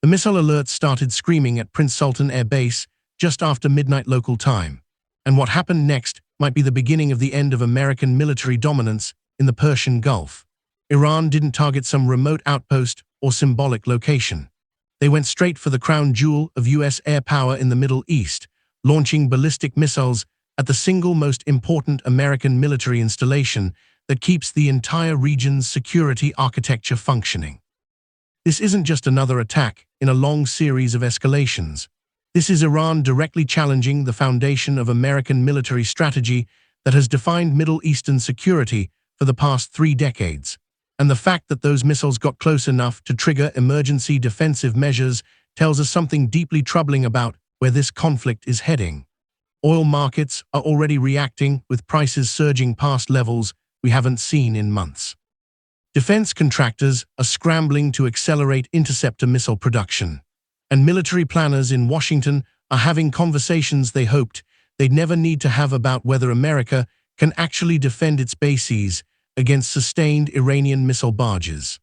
The missile alerts started screaming at Prince Sultan Air Base just after midnight local time, and what happened next might be the beginning of the end of American military dominance in the Persian Gulf. Iran didn't target some remote outpost or symbolic location. They went straight for the crown jewel of U.S. air power in the Middle East, launching ballistic missiles at the single most important American military installation that keeps the entire region's security architecture functioning. This isn't just another attack in a long series of escalations. This is Iran directly challenging the foundation of American military strategy that has defined Middle Eastern security for the past 3 decades. And the fact that those missiles got close enough to trigger emergency defensive measures tells us something deeply troubling about where this conflict is heading. Oil markets are already reacting, with prices surging past levels we haven't seen in months. Defense contractors are scrambling to accelerate interceptor missile production, and military planners in Washington are having conversations they hoped they'd never need to have about whether America can actually defend its bases against sustained Iranian missile barrages.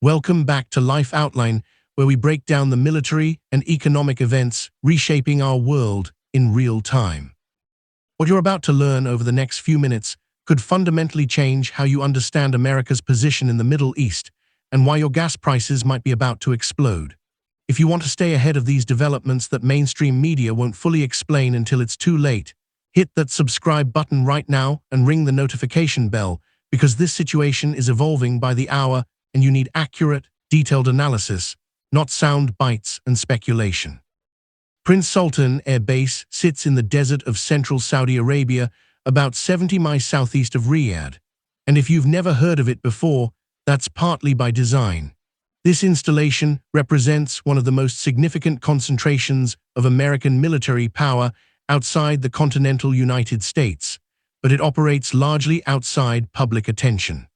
Welcome back to Life Outline, where we break down the military and economic events reshaping our world in real time. What you're about to learn over the next few minutes could fundamentally change how you understand America's position in the Middle East and why your gas prices might be about to explode. If you want to stay ahead of these developments that mainstream media won't fully explain until it's too late, hit that subscribe button right now and ring the notification bell, because this situation is evolving by the hour and you need accurate, detailed analysis, not sound bites and speculation. Prince Sultan Air Base sits in the desert of central Saudi Arabia, about 70 miles southeast of Riyadh. And if you've never heard of it before, that's partly by design. This installation represents one of the most significant concentrations of American military power outside the continental United States, but it operates largely outside public attention.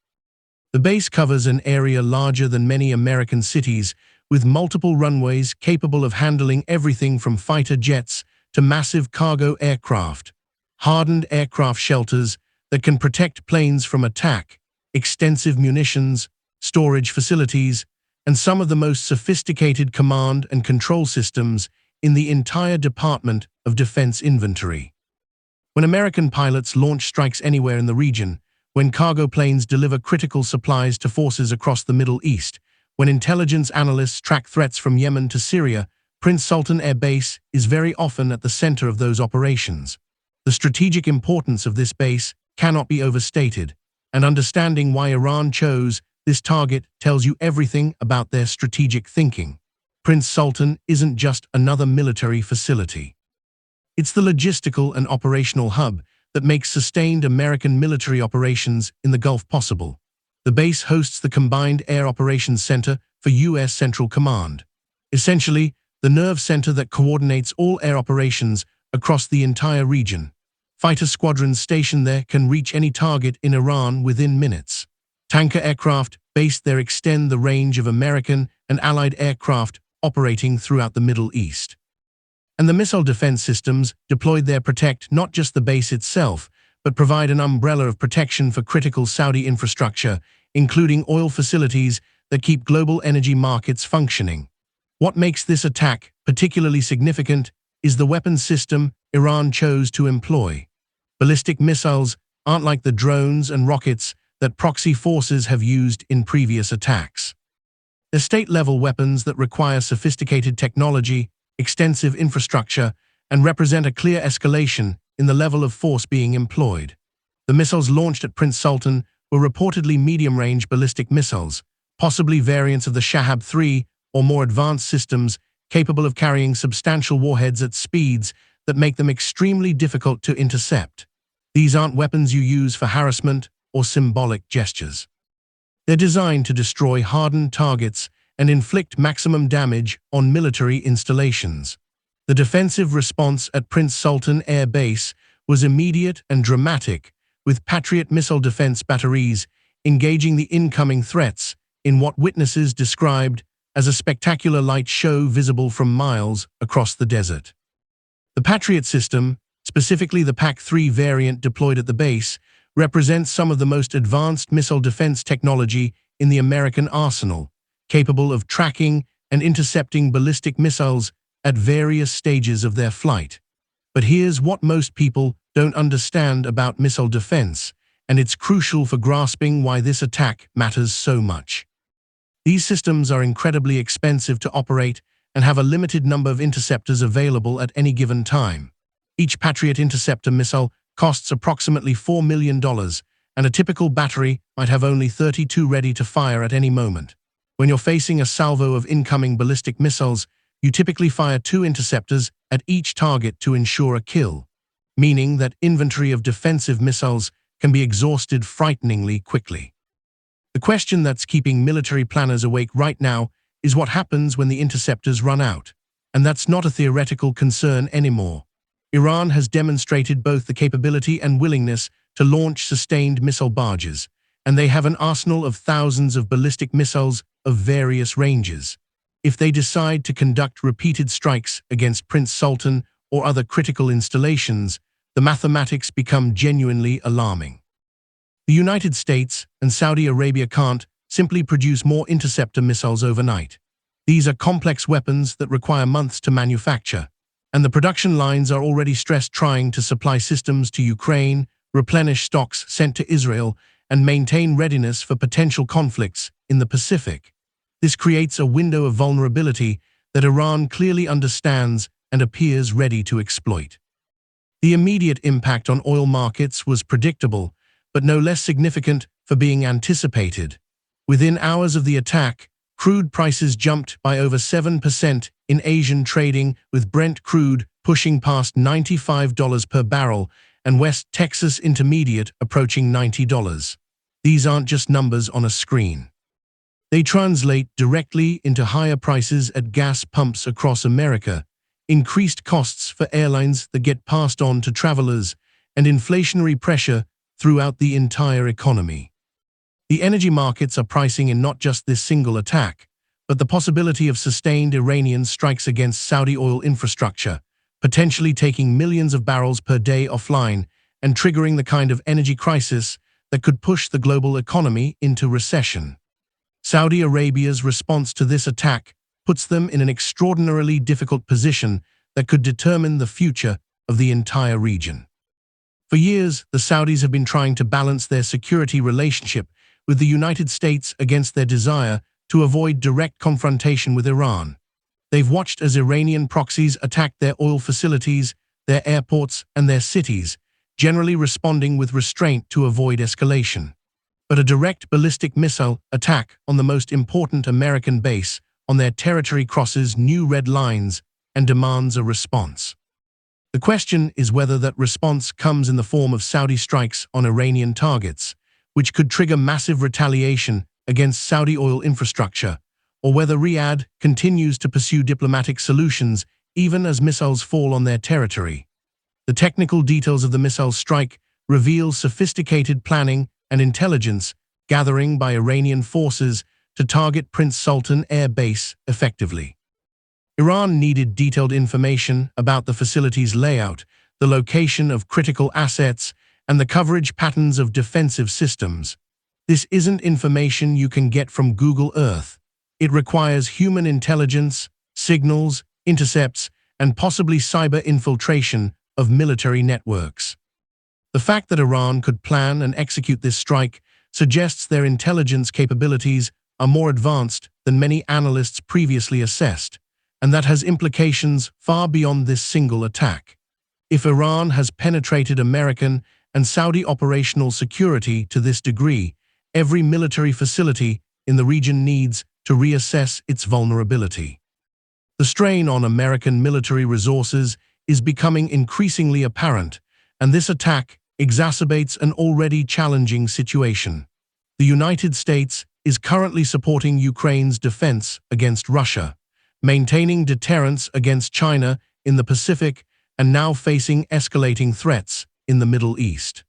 The base covers an area larger than many American cities, with multiple runways capable of handling everything from fighter jets to massive cargo aircraft, hardened aircraft shelters that can protect planes from attack, extensive munitions, storage facilities, and some of the most sophisticated command and control systems in the entire Department of Defense inventory. When American pilots launch strikes anywhere in the region, when cargo planes deliver critical supplies to forces across the Middle East, when intelligence analysts track threats from Yemen to Syria, Prince Sultan Air Base is very often at the center of those operations. The strategic importance of this base cannot be overstated, and understanding why Iran chose this target tells you everything about their strategic thinking. Prince Sultan isn't just another military facility. It's the logistical and operational hub that makes sustained American military operations in the Gulf possible. The base hosts the Combined Air Operations Center for U.S. Central Command, essentially the nerve center that coordinates all air operations across the entire region. Fighter squadrons stationed there can reach any target in Iran within minutes. Tanker aircraft based there extend the range of American and Allied aircraft operating throughout the Middle East. And the missile defense systems deployed there protect not just the base itself, but provide an umbrella of protection for critical Saudi infrastructure, including oil facilities that keep global energy markets functioning. What makes this attack particularly significant is the weapons system Iran chose to employ. Ballistic missiles aren't like the drones and rockets that proxy forces have used in previous attacks. They're state-level weapons that require sophisticated technology, extensive infrastructure, and represent a clear escalation in the level of force being employed. The missiles launched at Prince Sultan were reportedly medium-range ballistic missiles, possibly variants of the Shahab-3 or more advanced systems capable of carrying substantial warheads at speeds that make them extremely difficult to intercept. These aren't weapons you use for harassment or symbolic gestures. They're designed to destroy hardened targets and inflict maximum damage on military installations. The defensive response at Prince Sultan Air Base was immediate and dramatic, with Patriot missile defense batteries engaging the incoming threats in what witnesses described as a spectacular light show visible from miles across the desert. The Patriot system, specifically the PAC-3 variant deployed at the base, represents some of the most advanced missile defense technology in the American arsenal, capable of tracking and intercepting ballistic missiles at various stages of their flight. But here's what most people don't understand about missile defense, and it's crucial for grasping why this attack matters so much. These systems are incredibly expensive to operate and have a limited number of interceptors available at any given time. Each Patriot interceptor missile costs approximately $4 million, and a typical battery might have only 32 ready to fire at any moment. When you're facing a salvo of incoming ballistic missiles, you typically fire 2 interceptors at each target to ensure a kill, meaning that inventory of defensive missiles can be exhausted frighteningly quickly. The question that's keeping military planners awake right now is what happens when the interceptors run out, and that's not a theoretical concern anymore. Iran has demonstrated both the capability and willingness to launch sustained missile barrages, and they have an arsenal of thousands of ballistic missiles of various ranges. If they decide to conduct repeated strikes against Prince Sultan or other critical installations, the mathematics become genuinely alarming. The United States and Saudi Arabia can't simply produce more interceptor missiles overnight. These are complex weapons that require months to manufacture, and the production lines are already stressed trying to supply systems to Ukraine, replenish stocks sent to Israel, and maintain readiness for potential conflicts in the Pacific. This creates a window of vulnerability that Iran clearly understands and appears ready to exploit. The immediate impact on oil markets was predictable, but no less significant for being anticipated. Within hours of the attack, crude prices jumped by over 7% in Asian trading, with Brent crude pushing past $95 per barrel and West Texas Intermediate approaching $90. These aren't just numbers on a screen. They translate directly into higher prices at gas pumps across America, increased costs for airlines that get passed on to travelers, and inflationary pressure throughout the entire economy. The energy markets are pricing in not just this single attack, but the possibility of sustained Iranian strikes against Saudi oil infrastructure, potentially taking millions of barrels per day offline and triggering the kind of energy crisis that could push the global economy into recession. Saudi Arabia's response to this attack puts them in an extraordinarily difficult position that could determine the future of the entire region. For years, the Saudis have been trying to balance their security relationship with the United States against their desire to avoid direct confrontation with Iran. They've watched as Iranian proxies attacked their oil facilities, their airports, and their cities, generally responding with restraint to avoid escalation. But a direct ballistic missile attack on the most important American base on their territory crosses new red lines and demands a response. The question is whether that response comes in the form of Saudi strikes on Iranian targets, which could trigger massive retaliation against Saudi oil infrastructure, or whether Riyadh continues to pursue diplomatic solutions even as missiles fall on their territory. The technical details of the missile strike reveal sophisticated planning and intelligence gathering by Iranian forces to target Prince Sultan Air Base effectively. Iran needed detailed information about the facility's layout, the location of critical assets, and the coverage patterns of defensive systems. This isn't information you can get from Google Earth. It requires human intelligence, signals, intercepts, and possibly cyber infiltration of military networks. The fact that Iran could plan and execute this strike suggests their intelligence capabilities are more advanced than many analysts previously assessed, and that has implications far beyond this single attack. If Iran has penetrated American and Saudi operational security to this degree, every military facility in the region needs to reassess its vulnerability. The strain on American military resources is becoming increasingly apparent, and this attack exacerbates an already challenging situation. The United States is currently supporting Ukraine's defense against Russia, maintaining deterrence against China in the Pacific, and now facing escalating threats in the Middle East.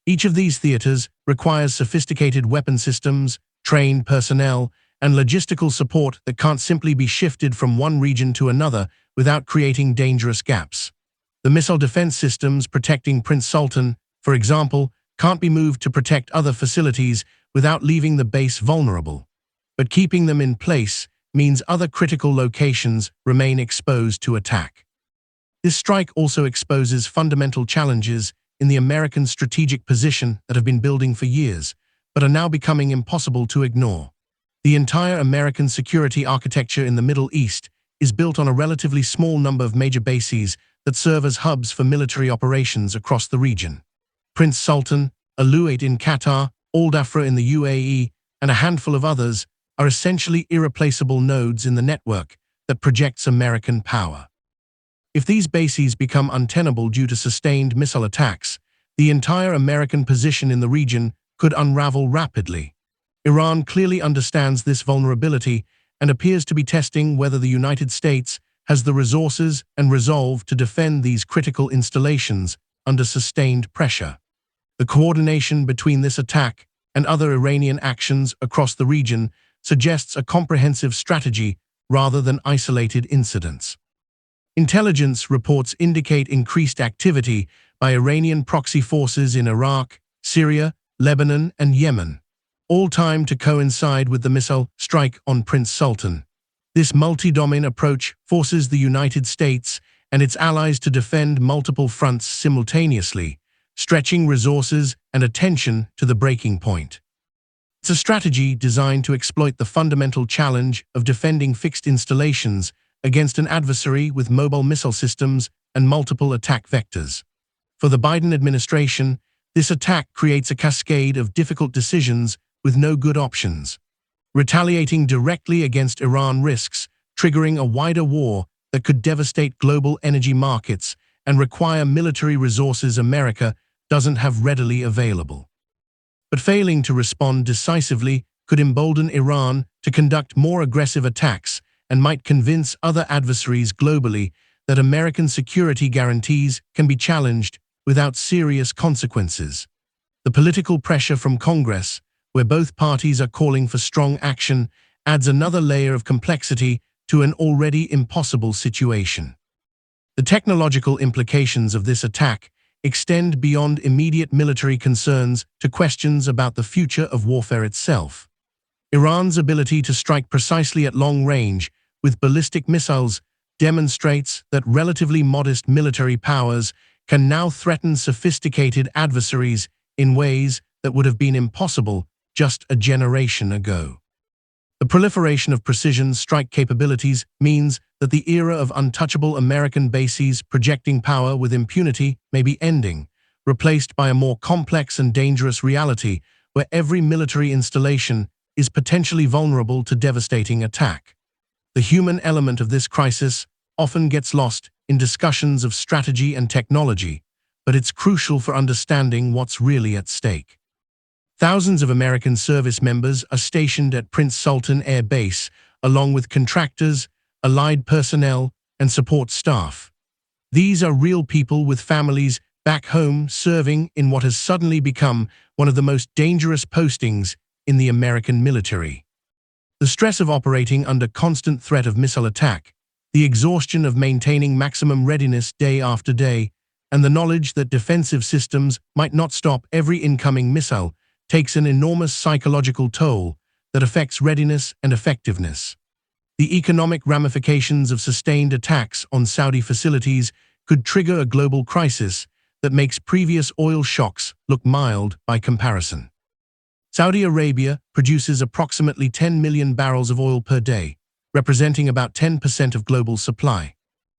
Each of these theaters requires sophisticated weapon systems, trained personnel, and logistical support that can't simply be shifted from one region to another without creating dangerous gaps. The missile defense systems protecting Prince Sultan, for example, can't be moved to protect other facilities without leaving the base vulnerable. But keeping them in place means other critical locations remain exposed to attack. This strike also exposes fundamental challenges in the American strategic position that have been building for years, but are now becoming impossible to ignore. The entire American security architecture in the Middle East is built on a relatively small number of major bases that serve as hubs for military operations across the region. Prince Sultan, Al Uwait in Qatar, Al Dhafra in the UAE, and a handful of others are essentially irreplaceable nodes in the network that projects American power. If these bases become untenable due to sustained missile attacks, the entire American position in the region could unravel rapidly. Iran clearly understands this vulnerability and appears to be testing whether the United States has the resources and resolve to defend these critical installations under sustained pressure. The coordination between this attack and other Iranian actions across the region suggests a comprehensive strategy rather than isolated incidents. Intelligence reports indicate increased activity by Iranian proxy forces in Iraq, Syria, Lebanon, and Yemen, all timed to coincide with the missile strike on Prince Sultan. This multi-domain approach forces the United States and its allies to defend multiple fronts simultaneously, stretching resources and attention to the breaking point. It's a strategy designed to exploit the fundamental challenge of defending fixed installations against an adversary with mobile missile systems and multiple attack vectors. For the Biden administration, this attack creates a cascade of difficult decisions with no good options. Retaliating directly against Iran risks triggering a wider war that could devastate global energy markets and require military resources America doesn't have readily available. But failing to respond decisively could embolden Iran to conduct more aggressive attacks and might convince other adversaries globally that American security guarantees can be challenged without serious consequences. The political pressure from Congress, where both parties are calling for strong action, adds another layer of complexity to an already impossible situation. The technological implications of this attack extend beyond immediate military concerns to questions about the future of warfare itself. Iran's ability to strike precisely at long range with ballistic missiles demonstrates that relatively modest military powers can now threaten sophisticated adversaries in ways that would have been impossible just a generation ago. The proliferation of precision strike capabilities means that the era of untouchable American bases projecting power with impunity may be ending, replaced by a more complex and dangerous reality where every military installation is potentially vulnerable to devastating attack. The human element of this crisis often gets lost in discussions of strategy and technology, but it's crucial for understanding what's really at stake. Thousands of American service members are stationed at Prince Sultan Air Base, along with contractors, allied personnel, and support staff. These are real people with families back home serving in what has suddenly become one of the most dangerous postings in the American military. The stress of operating under constant threat of missile attack, the exhaustion of maintaining maximum readiness day after day, and the knowledge that defensive systems might not stop every incoming missile takes an enormous psychological toll that affects readiness and effectiveness. The economic ramifications of sustained attacks on Saudi facilities could trigger a global crisis that makes previous oil shocks look mild by comparison. Saudi Arabia produces approximately 10 million barrels of oil per day, representing about 10% of global supply.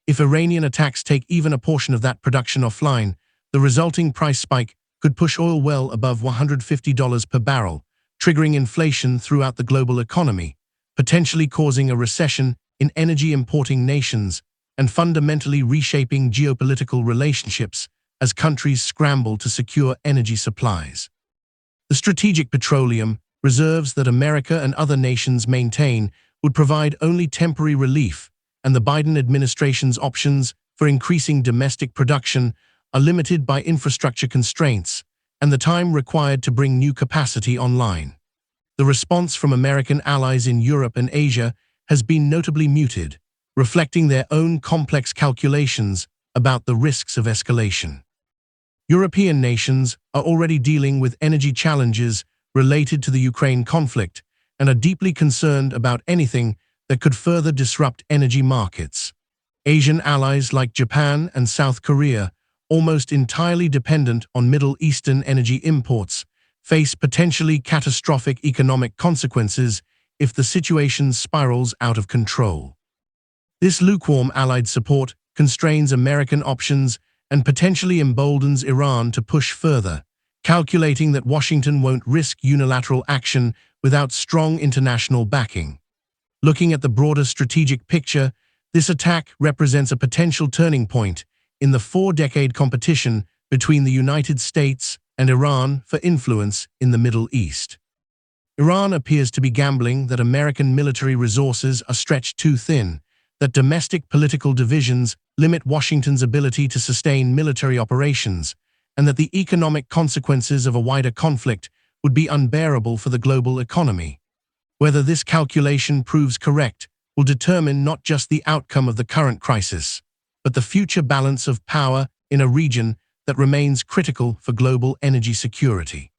If Iranian attacks take even a portion of that production offline, the resulting price spike could push oil well above $150 per barrel, triggering inflation throughout the global economy, potentially causing a recession in energy-importing nations and fundamentally reshaping geopolitical relationships as countries scramble to secure energy supplies. The strategic petroleum reserves that America and other nations maintain would provide only temporary relief, and the Biden administration's options for increasing domestic production are limited by infrastructure constraints and the time required to bring new capacity online. The response from American allies in Europe and Asia has been notably muted, reflecting their own complex calculations about the risks of escalation. European nations are already dealing with energy challenges related to the Ukraine conflict and are deeply concerned about anything that could further disrupt energy markets. Asian allies like Japan and South Korea, almost entirely dependent on Middle Eastern energy imports, face potentially catastrophic economic consequences if the situation spirals out of control. This lukewarm allied support constrains American options and potentially emboldens Iran to push further, calculating that Washington won't risk unilateral action without strong international backing. Looking at the broader strategic picture, this attack represents a potential turning point in the four-decade competition between the United States and Iran for influence in the Middle East. Iran appears to be gambling that American military resources are stretched too thin, that domestic political divisions limit Washington's ability to sustain military operations, and that the economic consequences of a wider conflict would be unbearable for the global economy. Whether this calculation proves correct will determine not just the outcome of the current crisis, but the future balance of power in a region that remains critical for global energy security.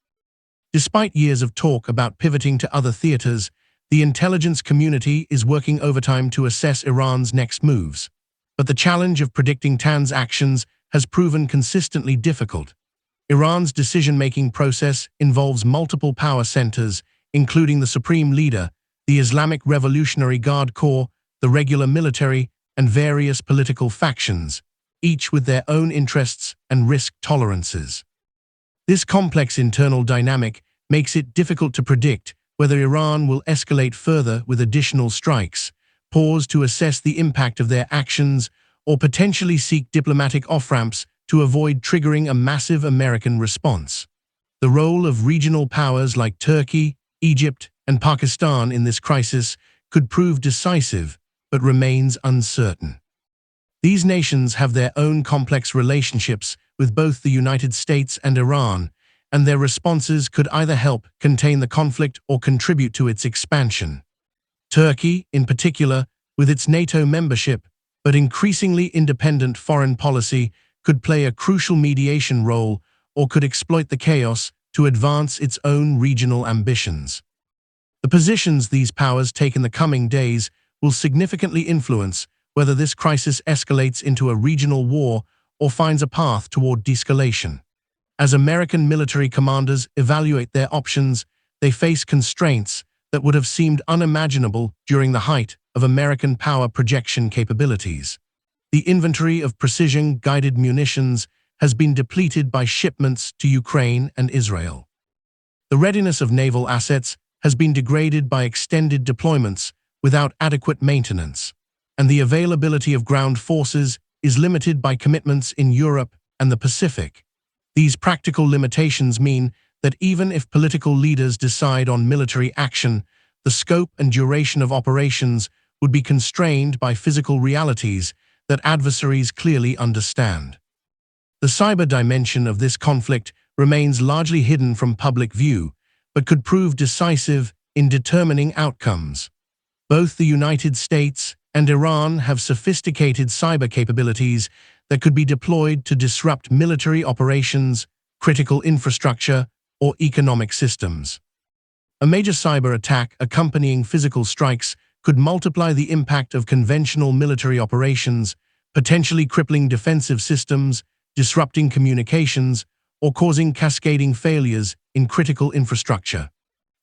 Despite years of talk about pivoting to other theaters, the intelligence community is working overtime to assess Iran's next moves. But the challenge of predicting Tan's actions has proven consistently difficult. Iran's decision-making process involves multiple power centers, including the supreme leader, the Islamic Revolutionary Guard Corps, the regular military, and various political factions, each with their own interests and risk tolerances. This complex internal dynamic makes it difficult to predict whether Iran will escalate further with additional strikes, pause to assess the impact of their actions, or potentially seek diplomatic off-ramps to avoid triggering a massive American response. The role of regional powers like Turkey, Egypt, and Pakistan in this crisis could prove decisive, but remains uncertain. These nations have their own complex relationships with both the United States and Iran, and their responses could either help contain the conflict or contribute to its expansion. Turkey, in particular, with its NATO membership, but increasingly independent foreign policy, could play a crucial mediation role or could exploit the chaos to advance its own regional ambitions. The positions these powers take in the coming days will significantly influence whether this crisis escalates into a regional war or finds a path toward de-escalation. As American military commanders evaluate their options, they face constraints that would have seemed unimaginable during the height of American power projection capabilities. The inventory of precision-guided munitions has been depleted by shipments to Ukraine and Israel. The readiness of naval assets has been degraded by extended deployments without adequate maintenance, and the availability of ground forces is limited by commitments in Europe and the Pacific. These practical limitations mean that even if political leaders decide on military action, the scope and duration of operations would be constrained by physical realities that adversaries clearly understand. The cyber dimension of this conflict remains largely hidden from public view, but could prove decisive in determining outcomes. Both the United States and Iran have sophisticated cyber capabilities that could be deployed to disrupt military operations, critical infrastructure, or economic systems. A major cyber attack accompanying physical strikes could multiply the impact of conventional military operations, potentially crippling defensive systems, disrupting communications, or causing cascading failures in critical infrastructure.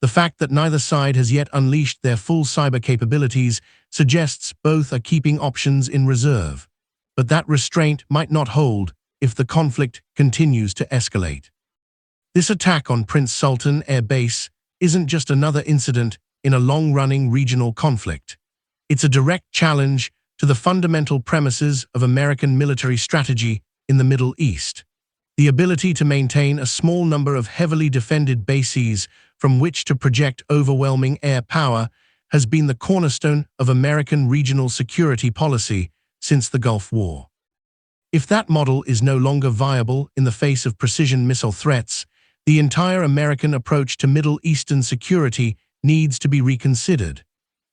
The fact that neither side has yet unleashed their full cyber capabilities suggests both are keeping options in reserve. But that restraint might not hold if the conflict continues to escalate. This attack on Prince Sultan Air Base isn't just another incident in a long-running regional conflict. It's a direct challenge to the fundamental premises of American military strategy in the Middle East. The ability to maintain a small number of heavily defended bases from which to project overwhelming air power has been the cornerstone of American regional security policy since the Gulf War. If that model is no longer viable in the face of precision missile threats, the entire American approach to Middle Eastern security needs to be reconsidered.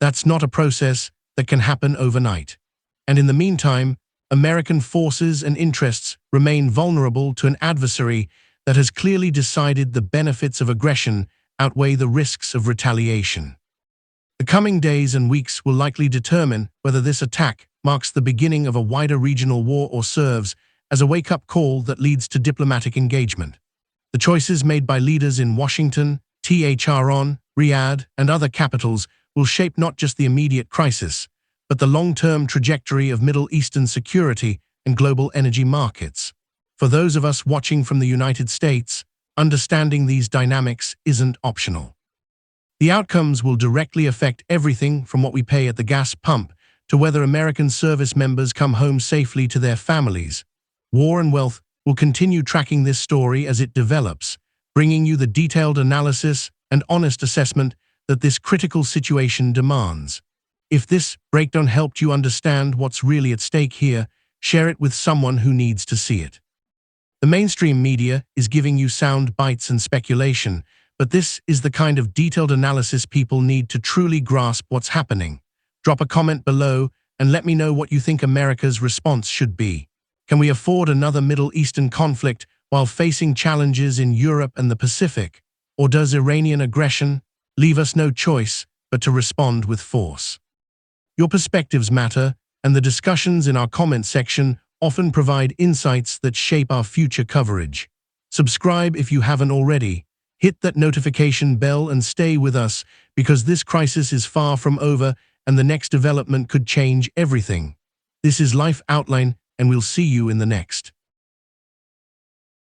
That's not a process that can happen overnight. And in the meantime, American forces and interests remain vulnerable to an adversary that has clearly decided the benefits of aggression outweigh the risks of retaliation. The coming days and weeks will likely determine whether this attack marks the beginning of a wider regional war or serves as a wake-up call that leads to diplomatic engagement. The choices made by leaders in Washington, Tehran, Riyadh, and other capitals will shape not just the immediate crisis, but the long-term trajectory of Middle Eastern security and global energy markets. For those of us watching from the United States, understanding these dynamics isn't optional. The outcomes will directly affect everything from what we pay at the gas pump to whether American service members come home safely to their families. War and Wealth will continue tracking this story as it develops, bringing you the detailed analysis and honest assessment that this critical situation demands. If this breakdown helped you understand what's really at stake here, share it with someone who needs to see it. The mainstream media is giving you sound bites and speculation, but this is the kind of detailed analysis people need to truly grasp what's happening. Drop a comment below and let me know what you think America's response should be. Can we afford another Middle Eastern conflict while facing challenges in Europe and the Pacific? Or does Iranian aggression leave us no choice but to respond with force? Your perspectives matter, and the discussions in our comment section often provide insights that shape our future coverage. Subscribe if you haven't already. Hit that notification bell and stay with us because this crisis is far from over and the next development could change everything. This is Life Outline, and we'll see you in the next.